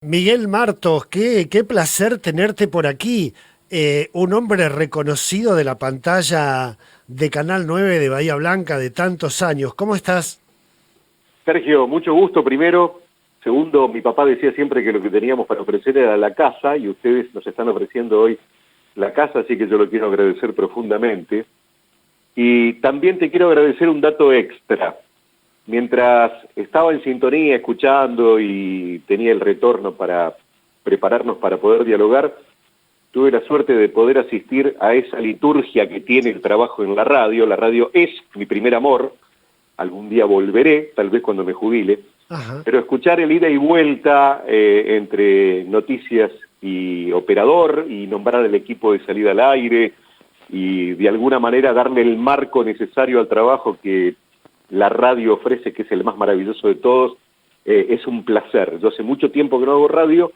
Miguel Martos, qué placer tenerte por aquí. Un hombre reconocido de la pantalla de Canal 9 de Bahía Blanca de tantos años. ¿Cómo estás? Sergio, mucho gusto primero. Segundo, mi papá decía siempre que lo que teníamos para ofrecer era la casa y ustedes nos están ofreciendo hoy la casa, así que yo lo quiero agradecer profundamente. Y también te quiero agradecer un dato extra. Mientras estaba en sintonía escuchando y tenía el retorno para prepararnos para poder dialogar, tuve la suerte de poder asistir a esa liturgia que tiene el trabajo en la radio. La radio es mi primer amor. Algún día volveré, tal vez cuando me jubile, Ajá. pero escuchar el ida y vuelta entre noticias y operador y nombrar el equipo de salida al aire y de alguna manera darle el marco necesario al trabajo que la radio ofrece, que es el más maravilloso de todos, es un placer. Yo hace mucho tiempo que no hago radio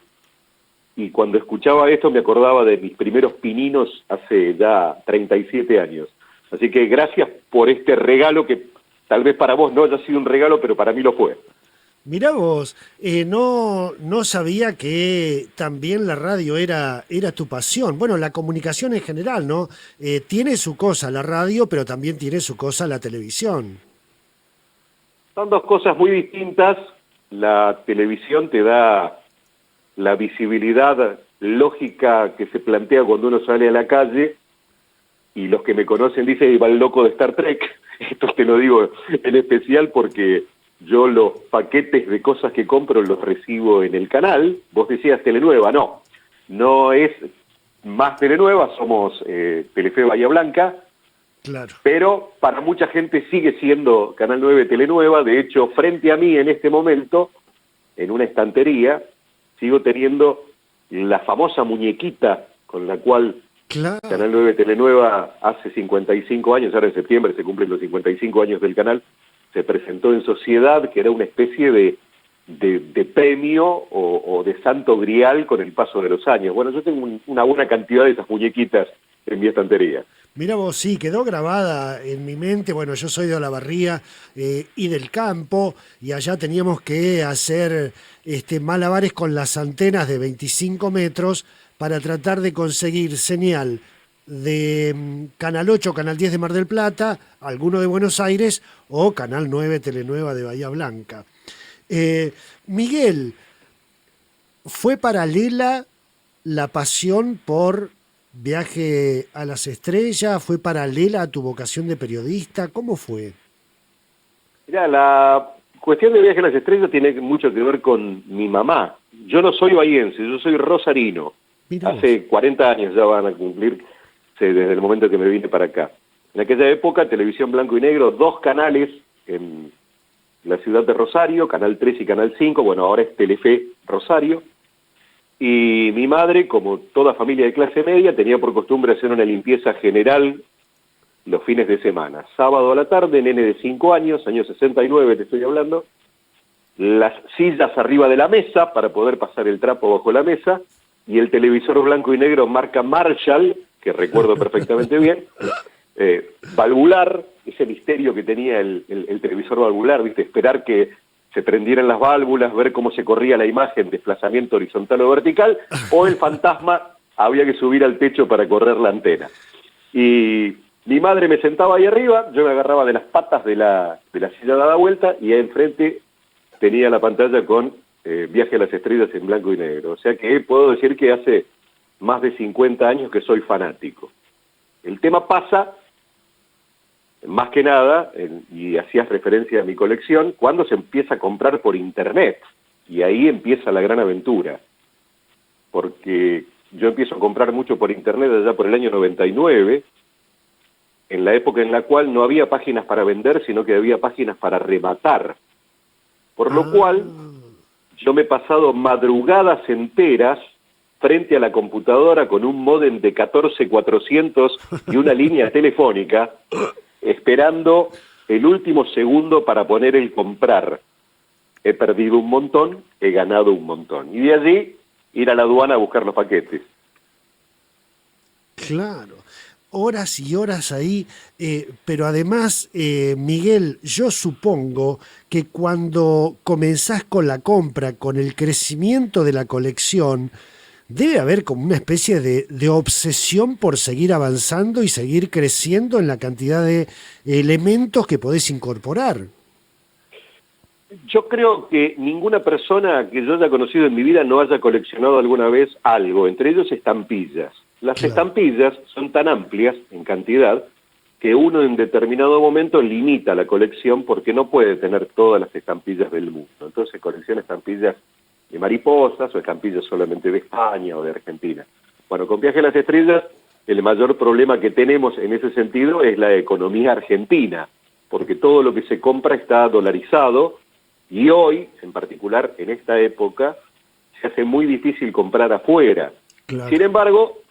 y cuando escuchaba esto me acordaba de mis primeros pininos hace ya 37 años. Así que gracias por este regalo que tal vez para vos no haya sido un regalo, pero para mí lo fue. Mirá vos, no sabía que también la radio era tu pasión. Bueno, la comunicación en general, ¿no? Tiene su cosa la radio, pero también tiene su cosa la televisión. Son dos cosas muy distintas. La televisión te da la visibilidad lógica que se plantea cuando uno sale a la calle y los que me conocen dicen, "Y va el loco de Star Trek". Esto te lo digo en especial porque yo los paquetes de cosas que compro los recibo en el canal. Vos decías Telenueva, no es más Telenueva, somos Telefe Bahía Blanca, Claro. pero para mucha gente sigue siendo Canal 9 Telenueva. De hecho, frente a mí en este momento, en una estantería, sigo teniendo la famosa muñequita con la cual Claro. Canal 9 Telenueva hace 55 años, ahora en septiembre se cumplen los 55 años del canal, se presentó en Sociedad, que era una especie de premio o de santo grial con el paso de los años. Bueno, yo tengo una buena cantidad de esas muñequitas en mi estantería. Mira vos, sí, quedó grabada en mi mente. Bueno, yo soy de Olavarría y del campo, y allá teníamos que hacer malabares con las antenas de 25 metros para tratar de conseguir señal de Canal 8, Canal 10 de Mar del Plata, alguno de Buenos Aires o Canal 9, Telenueva de Bahía Blanca. Miguel, ¿fue paralela la pasión por Viaje a las Estrellas? ¿Fue paralela a tu vocación de periodista? ¿Cómo fue? Mirá, la cuestión de Viaje a las Estrellas tiene mucho que ver con mi mamá. Yo no soy bahiense, yo soy rosarino. Mira vos. Hace 40 años ya van a cumplirse desde el momento que me vine para acá. En aquella época, televisión blanco y negro, dos canales en la ciudad de Rosario, Canal 3 y Canal 5, bueno, ahora es Telefe Rosario. Y mi madre, como toda familia de clase media, tenía por costumbre hacer una limpieza general los fines de semana. Sábado a la tarde, nene de 5 años, año 69 te estoy hablando, las sillas arriba de la mesa para poder pasar el trapo bajo la mesa, y el televisor blanco y negro marca Marshall, que recuerdo perfectamente bien, valvular, ese misterio que tenía el televisor valvular, ¿viste? Esperar que se prendieran las válvulas, ver cómo se corría la imagen, desplazamiento horizontal o vertical, o el fantasma, había que subir al techo para correr la antena. Y mi madre me sentaba ahí arriba, yo me agarraba de las patas de la silla dada vuelta, y ahí enfrente tenía la pantalla con Viaje a las Estrellas en blanco y negro. O sea que puedo decir que hace más de 50 años que soy fanático. El tema pasa, más que nada, y hacías referencia a mi colección, cuando se empieza a comprar por internet. Y ahí empieza la gran aventura. Porque yo empiezo a comprar mucho por internet allá por el año 99, en la época en la cual no había páginas para vender, sino que había páginas para rematar. Por lo Ah, cual, yo me he pasado madrugadas enteras frente a la computadora con un módem de 14400 y una línea telefónica, esperando el último segundo para poner el comprar. He perdido un montón, he ganado un montón. Y de allí ir a la aduana a buscar los paquetes. claro. horas y horas ahí, pero además, Miguel, yo supongo que cuando comenzás con la compra, con el crecimiento de la colección, debe haber como una especie de obsesión por seguir avanzando y seguir creciendo en la cantidad de elementos que podés incorporar. Yo creo que ninguna persona que yo haya conocido en mi vida no haya coleccionado alguna vez algo, entre ellos estampillas. Las Claro. estampillas son tan amplias en cantidad que uno en determinado momento limita la colección porque no puede tener todas las estampillas del mundo. Entonces colecciona estampillas de mariposas o estampillas solamente de España o de Argentina. Bueno, con Viaje a las Estrellas, el mayor problema que tenemos en ese sentido es la economía argentina, porque todo lo que se compra está dolarizado y hoy, en particular en esta época, se hace muy difícil comprar afuera. Claro. Sin embargo,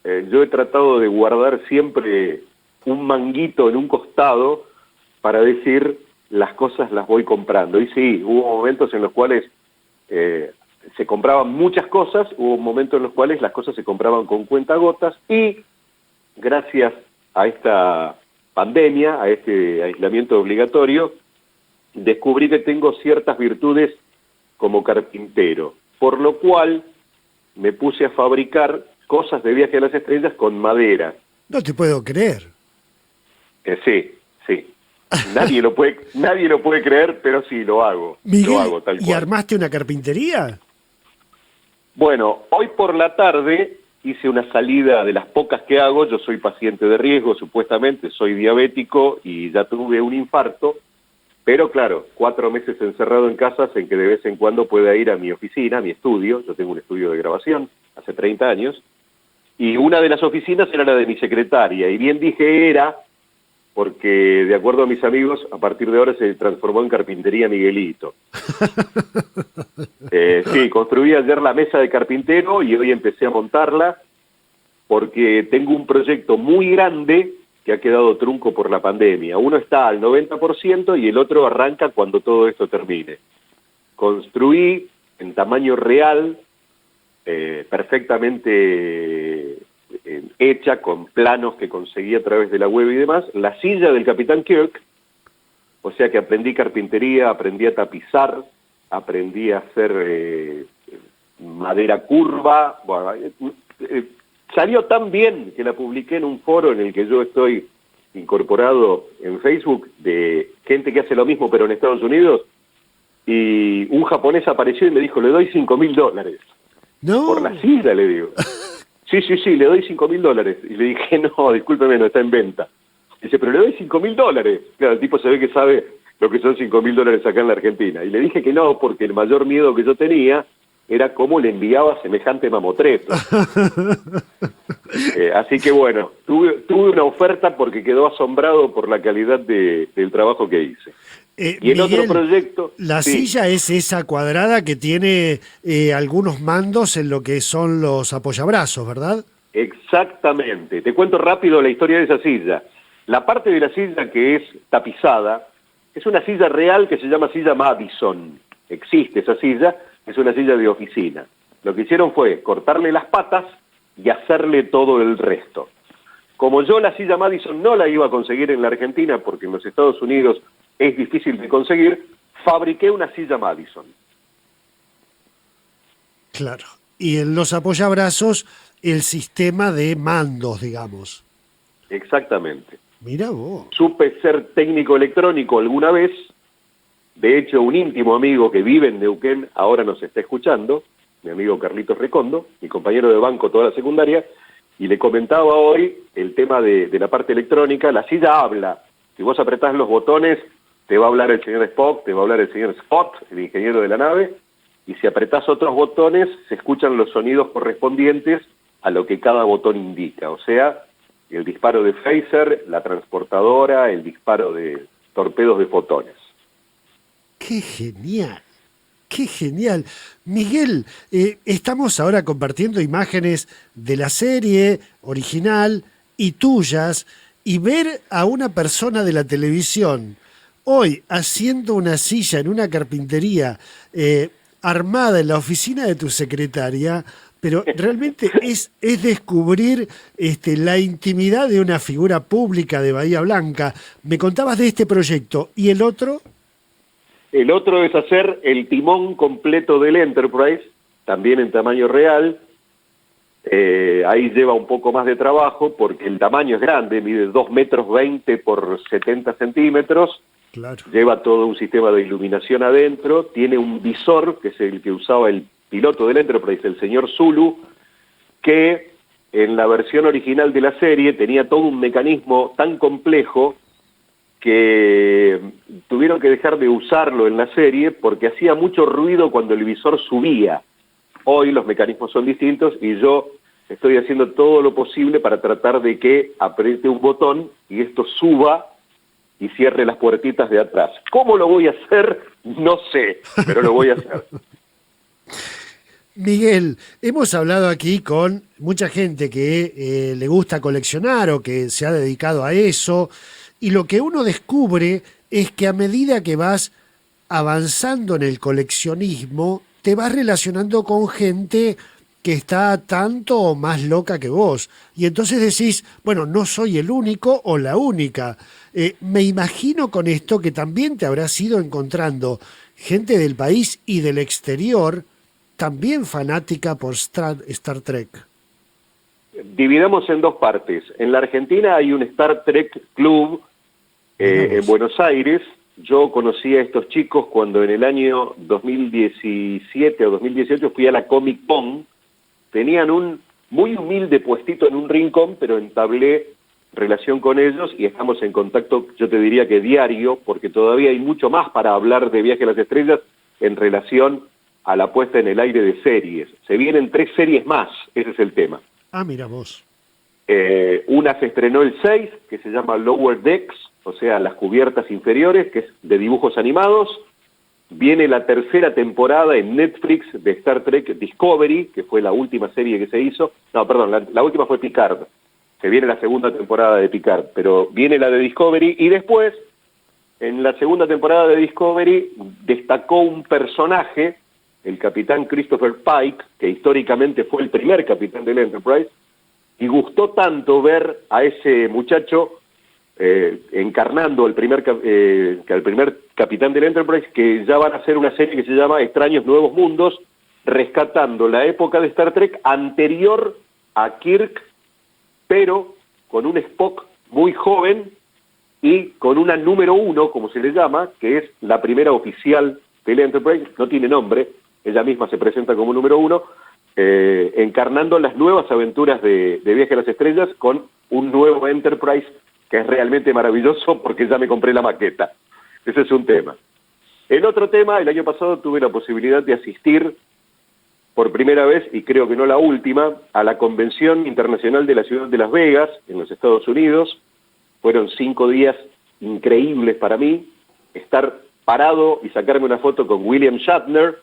yo he tratado de guardar siempre un manguito en un costado para decir las cosas las voy comprando. Y sí, hubo momentos en los cuales se compraban muchas cosas, hubo momentos en los cuales las cosas se compraban con cuentagotas y gracias a esta pandemia, a este aislamiento obligatorio, descubrí que tengo ciertas virtudes como carpintero, por lo cual me puse a fabricar cosas de Viaje a las Estrellas con madera. No te puedo creer. Sí. Nadie lo puede creer, pero sí, lo hago. Miguel, Lo hago tal ¿y cual. armaste una carpintería? Bueno, hoy por la tarde hice una salida de las pocas que hago. Yo soy paciente de riesgo, supuestamente, soy diabético y ya tuve un infarto. Pero claro, 4 meses encerrado en casa en que de vez en cuando pueda ir a mi oficina, a mi estudio. Yo tengo un estudio de grabación hace 30 años. Y una de las oficinas era la de mi secretaria. Y bien dije era, porque de acuerdo a mis amigos, a partir de ahora se transformó en Carpintería Miguelito. Sí, construí ayer la mesa de carpintero y hoy empecé a montarla porque tengo un proyecto muy grande que ha quedado trunco por la pandemia. Uno está al 90% y el otro arranca cuando todo esto termine. Construí en tamaño real, perfectamente hecha, con planos que conseguí a través de la web y demás, la silla del Capitán Kirk, o sea que aprendí carpintería, aprendí a tapizar, aprendí a hacer madera curva. Bueno, salió tan bien que la publiqué en un foro en el que yo estoy incorporado en Facebook, de gente que hace lo mismo pero en Estados Unidos, y un japonés apareció y me dijo, le doy $5.000. No. Por la silla, le digo. Sí, le doy $5.000. Y le dije, no, discúlpeme, no está en venta. Dice, pero le doy $5.000. Claro, el tipo se ve que sabe lo que son $5.000 acá en la Argentina. Y le dije que no, porque el mayor miedo que yo tenía era cómo le enviaba semejante mamotreto. Así que bueno, tuve una oferta porque quedó asombrado por la calidad del trabajo que hice. Y en Miguel, otro proyecto... la sí. silla es esa cuadrada que tiene algunos mandos en lo que son los apoyabrazos, ¿verdad? Exactamente. Te cuento rápido la historia de esa silla. La parte de la silla que es tapizada es una silla real que se llama silla Madison. Existe esa silla, es una silla de oficina. Lo que hicieron fue cortarle las patas y hacerle todo el resto. Como yo la silla Madison no la iba a conseguir en la Argentina porque en los Estados Unidos es difícil de conseguir, fabriqué una silla Madison. Claro. Y en los apoyabrazos, el sistema de mandos, digamos. Exactamente. Mira vos. Supe ser técnico electrónico alguna vez. De hecho, un íntimo amigo que vive en Neuquén ahora nos está escuchando, mi amigo Carlitos Recondo, mi compañero de banco toda la secundaria, y le comentaba hoy el tema de la parte electrónica. La silla habla. Si vos apretás los botones, te va a hablar el señor Spock, te va a hablar el señor Spot, el ingeniero de la nave, y si apretás otros botones, se escuchan los sonidos correspondientes a lo que cada botón indica. O sea, el disparo de phaser, la transportadora, el disparo de torpedos de fotones. ¡Qué genial! ¡Qué genial! Miguel, estamos ahora compartiendo imágenes de la serie original y tuyas, y ver a una persona de la televisión hoy haciendo una silla en una carpintería armada en la oficina de tu secretaria, Pero realmente es descubrir la intimidad de una figura pública de Bahía Blanca. Me contabas de este proyecto. ¿Y el otro? El otro es hacer el timón completo del Enterprise, también en tamaño real. Ahí lleva un poco más de trabajo porque el tamaño es grande, mide 2,20 m por 70 centímetros. Claro. Lleva todo un sistema de iluminación adentro, tiene un visor, que es el que usaba el piloto del Enterprise, el señor Zulu, que en la versión original de la serie tenía todo un mecanismo tan complejo que tuvieron que dejar de usarlo en la serie porque hacía mucho ruido cuando el visor subía. Hoy los mecanismos son distintos y yo estoy haciendo todo lo posible para tratar de que apriete un botón y esto suba y cierre las puertitas de atrás. ¿Cómo lo voy a hacer? No sé, pero lo voy a hacer. Miguel, hemos hablado aquí con mucha gente que le gusta coleccionar o que se ha dedicado a eso, y lo que uno descubre es que a medida que vas avanzando en el coleccionismo, te vas relacionando con gente que está tanto o más loca que vos. Y entonces decís, bueno, no soy el único o la única. Me imagino con esto que también te habrás ido encontrando gente del país y del exterior también fanática por Star Trek. Dividamos en dos partes. En la Argentina hay un Star Trek Club en Buenos Aires. Yo conocí a estos chicos cuando en el año 2017 o 2018 fui a la Comic Con. Tenían un muy humilde puestito en un rincón, pero entablé relación con ellos y estamos en contacto, yo te diría que diario, porque todavía hay mucho más para hablar de Viaje a las Estrellas en relación a la puesta en el aire de series. Se vienen 3 series más, ese es el tema. Ah, mira vos. Una se estrenó el 6, que se llama Lower Decks, o sea, las cubiertas inferiores, que es de dibujos animados. Viene la 3ª temporada en Netflix de Star Trek Discovery, que fue la última serie que se hizo. No, perdón, la última fue Picard. Se viene la 2ª temporada de Picard, pero viene la de Discovery y después, en la 2ª temporada de Discovery, destacó un personaje, el capitán Christopher Pike, que históricamente fue el primer capitán del Enterprise, y gustó tanto ver a ese muchacho encarnando al primer capitán del Enterprise, que ya van a hacer una serie que se llama Extraños Nuevos Mundos, rescatando la época de Star Trek anterior a Kirk, pero con un Spock muy joven y con una número 1, como se le llama, que es la primera oficial del Enterprise, no tiene nombre, ella misma se presenta como número 1, encarnando las nuevas aventuras de Viaje a las Estrellas con un nuevo Enterprise que es realmente maravilloso porque ya me compré la maqueta. Ese es un tema. El otro tema, el año pasado tuve la posibilidad de asistir por primera vez, y creo que no la última, a la Convención Internacional de la Ciudad de Las Vegas, en los Estados Unidos. Fueron 5 días increíbles para mí, estar parado y sacarme una foto con William Shatner,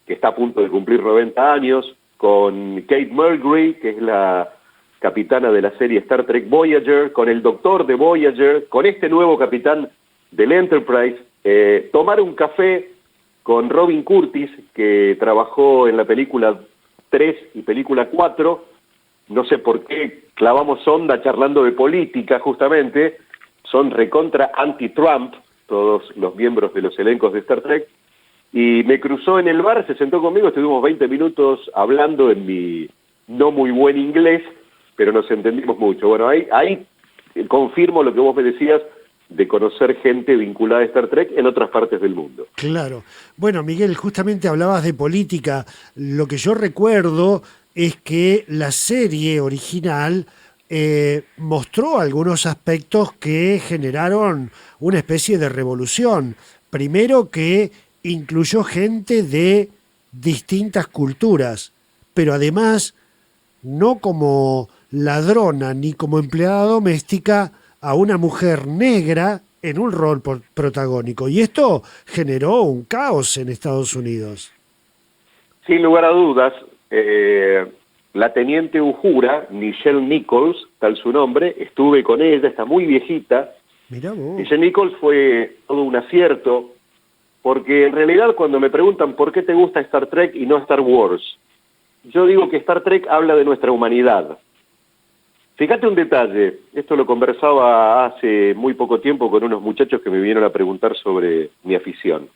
que está a punto de cumplir 90 años, con Kate Mulgrew, que es la capitana de la serie Star Trek Voyager, con el doctor de Voyager, con este nuevo capitán del Enterprise, tomar un café con Robin Curtis, que trabajó en la película 3 y película 4, no sé por qué clavamos onda charlando de política justamente, son recontra anti-Trump, todos los miembros de los elencos de Star Trek, y me cruzó en el bar, se sentó conmigo, estuvimos 20 minutos hablando en mi no muy buen inglés, pero nos entendimos mucho. Bueno, ahí confirmo lo que vos me decías, de conocer gente vinculada a Star Trek en otras partes del mundo. Claro. Bueno, Miguel, justamente hablabas de política. Lo que yo recuerdo es que la serie original mostró algunos aspectos que generaron una especie de revolución. Primero, que incluyó gente de distintas culturas, pero además no como ladrona ni como empleada doméstica a una mujer negra en un rol protagónico. Y esto generó un caos en Estados Unidos. Sin lugar a dudas, la teniente Uhura, Nichelle Nichols, tal su nombre, estuve con ella, está muy viejita. Mirá vos. Nichelle Nichols fue todo un acierto, porque en realidad cuando me preguntan por qué te gusta Star Trek y no Star Wars, yo digo que Star Trek habla de nuestra humanidad. Fíjate un detalle, esto lo conversaba hace muy poco tiempo con unos muchachos que me vinieron a preguntar sobre mi afición.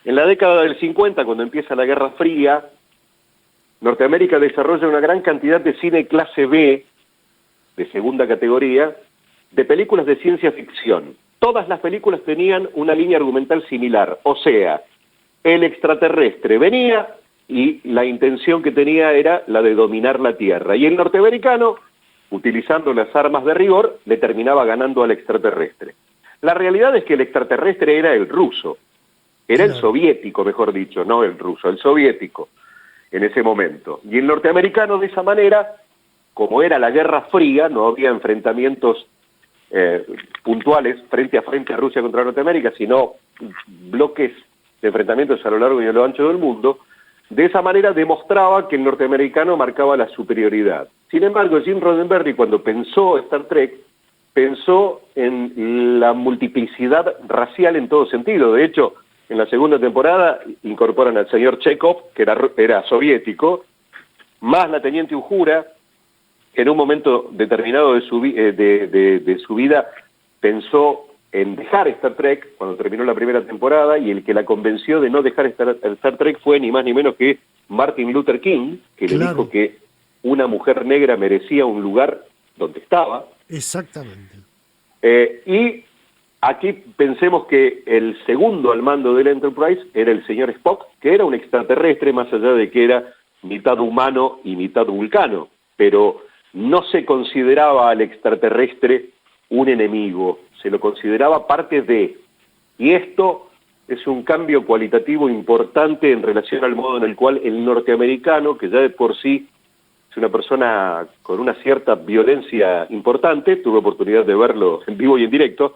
En la década del 50, cuando empieza la Guerra Fría, Norteamérica desarrolla una gran cantidad de cine clase B, de segunda categoría, de películas de ciencia ficción. Todas las películas tenían una línea argumental similar, o sea, el extraterrestre venía y la intención que tenía era la de dominar la Tierra. Y el norteamericano, utilizando las armas de rigor, le terminaba ganando al extraterrestre. La realidad es que el extraterrestre era el ruso, era el soviético, mejor dicho, no el ruso, el soviético en ese momento. Y el norteamericano de esa manera, como era la Guerra Fría, no había enfrentamientos puntuales frente a Rusia contra Norteamérica, sino bloques de enfrentamientos a lo largo y a lo ancho del mundo. De esa manera demostraba que el norteamericano marcaba la superioridad. Sin embargo, Gene Roddenberry, cuando pensó Star Trek, pensó en la multiplicidad racial en todo sentido. De hecho, en la segunda temporada incorporan al señor Chekhov, que era soviético, más la teniente Uhura, que en un momento determinado de su vida pensó en dejar Star Trek cuando terminó la primera temporada, y el que la convenció de no dejar Star Trek fue ni más ni menos que Martin Luther King, que le dijo que una mujer negra merecía un lugar donde estaba. Exactamente. Y aquí pensemos que el segundo al mando del Enterprise era el señor Spock, que era un extraterrestre, más allá de que era mitad humano y mitad vulcano, pero no se consideraba al extraterrestre un enemigo, se lo consideraba parte de. Y esto es un cambio cualitativo importante en relación al modo en el cual el norteamericano, que ya de por sí es una persona con una cierta violencia importante, tuve oportunidad de verlo en vivo y en directo,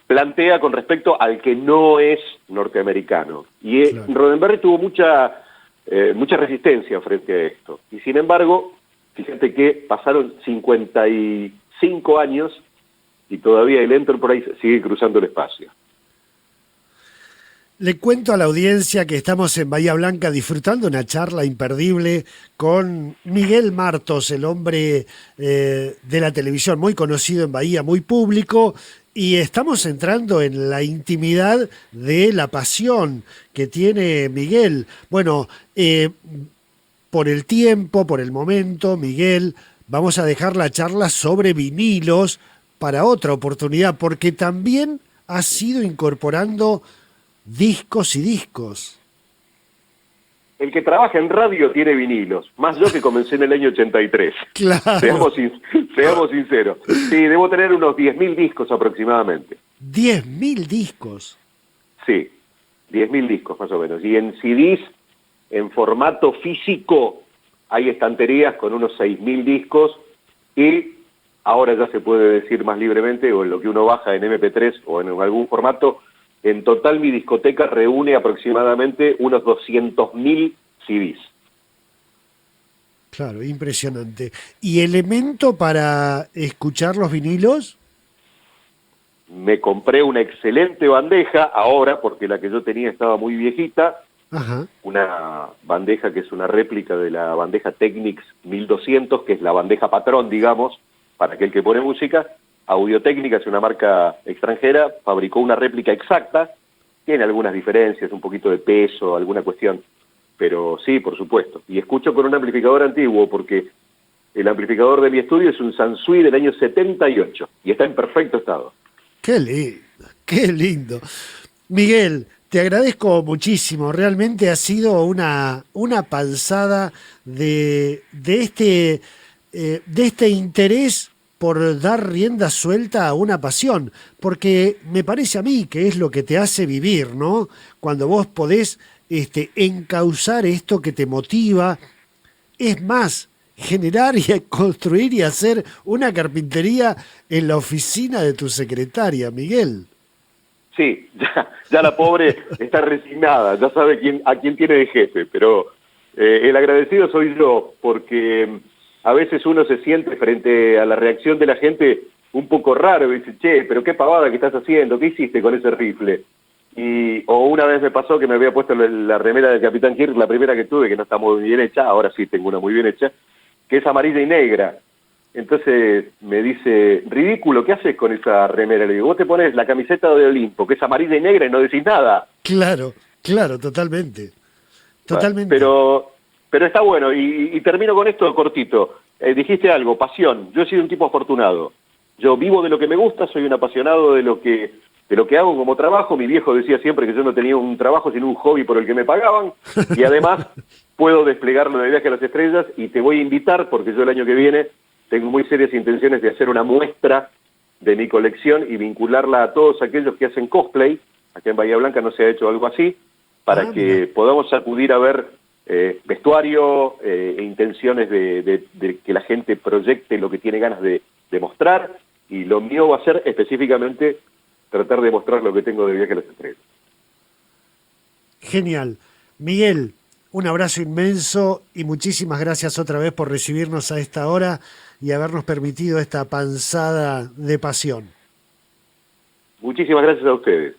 plantea con respecto al que no es norteamericano. Y Roddenberry tuvo mucha resistencia frente a esto. Y sin embargo, fíjate que pasaron 55 años y todavía el Enterprise sigue cruzando el espacio. Le cuento a la audiencia que estamos en Bahía Blanca disfrutando una charla imperdible con Miguel Martos, el hombre de la televisión, muy conocido en Bahía, muy público, y estamos entrando en la intimidad de la pasión que tiene Miguel. Bueno, por el tiempo, por el momento, Miguel, vamos a dejar la charla sobre vinilos para otra oportunidad, porque también ha sido incorporando discos y discos. El que trabaja en radio tiene vinilos, más yo que comencé en el año 83. Claro. Seamos sinceros. Sí, debo tener unos 10.000 discos aproximadamente. ¿10.000 discos? Sí, 10.000 discos más o menos. Y en CDs, en formato físico, hay estanterías con unos 6.000 discos, y ahora ya se puede decir más libremente, o en lo que uno baja en MP3 o en algún formato, en total mi discoteca reúne aproximadamente unos 200.000 CDs. Claro, impresionante. ¿Y elemento para escuchar los vinilos? Me compré una excelente bandeja ahora, porque la que yo tenía estaba muy viejita. Ajá. Una bandeja que es una réplica de la bandeja Technics 1200, que es la bandeja patrón, digamos, para aquel que pone música. Audio-Técnica es una marca extranjera, fabricó una réplica exacta, tiene algunas diferencias, un poquito de peso, alguna cuestión, pero sí, por supuesto. Y escucho con un amplificador antiguo, porque el amplificador de mi estudio es un Sansui del año 78, y está en perfecto estado. Qué lindo, qué lindo. Miguel, te agradezco muchísimo, realmente ha sido una panzada de este interés por dar rienda suelta a una pasión, porque me parece a mí que es lo que te hace vivir, ¿no? Cuando vos podés encauzar esto que te motiva, es más, generar y construir y hacer una carpintería en la oficina de tu secretaria, Miguel. Sí, ya la pobre está resignada, ya sabe a quién tiene de jefe, pero el agradecido soy yo, porque a veces uno se siente frente a la reacción de la gente un poco raro y dice, che, pero qué pavada que estás haciendo, ¿qué hiciste con ese rifle? o una vez me pasó que me había puesto la remera del Capitán Kirk, la primera que tuve, que no está muy bien hecha, ahora sí tengo una muy bien hecha, que es amarilla y negra. Entonces me dice, ridículo, ¿qué haces con esa remera? Le digo, vos te pones la camiseta de Olimpo, que es amarilla y negra, y no decís nada. Claro, claro, totalmente. Bueno, Totalmente. pero está bueno, y termino con esto cortito. Dijiste algo, pasión. Yo he sido un tipo afortunado. Yo vivo de lo que me gusta, soy un apasionado de lo que hago como trabajo. Mi viejo decía siempre que yo no tenía un trabajo sino un hobby por el que me pagaban, y además puedo desplegarlo de Viaje a las Estrellas, y te voy a invitar, porque yo el año que viene tengo muy serias intenciones de hacer una muestra de mi colección y vincularla a todos aquellos que hacen cosplay. Acá en Bahía Blanca no se ha hecho algo así, para que Mira. podamos acudir a ver vestuario e intenciones de que la gente proyecte lo que tiene ganas de mostrar, y lo mío va a ser específicamente tratar de mostrar lo que tengo de Viaje a las Estrellas. Genial. Miguel, un abrazo inmenso y muchísimas gracias otra vez por recibirnos a esta hora y habernos permitido esta panzada de pasión. Muchísimas gracias a ustedes.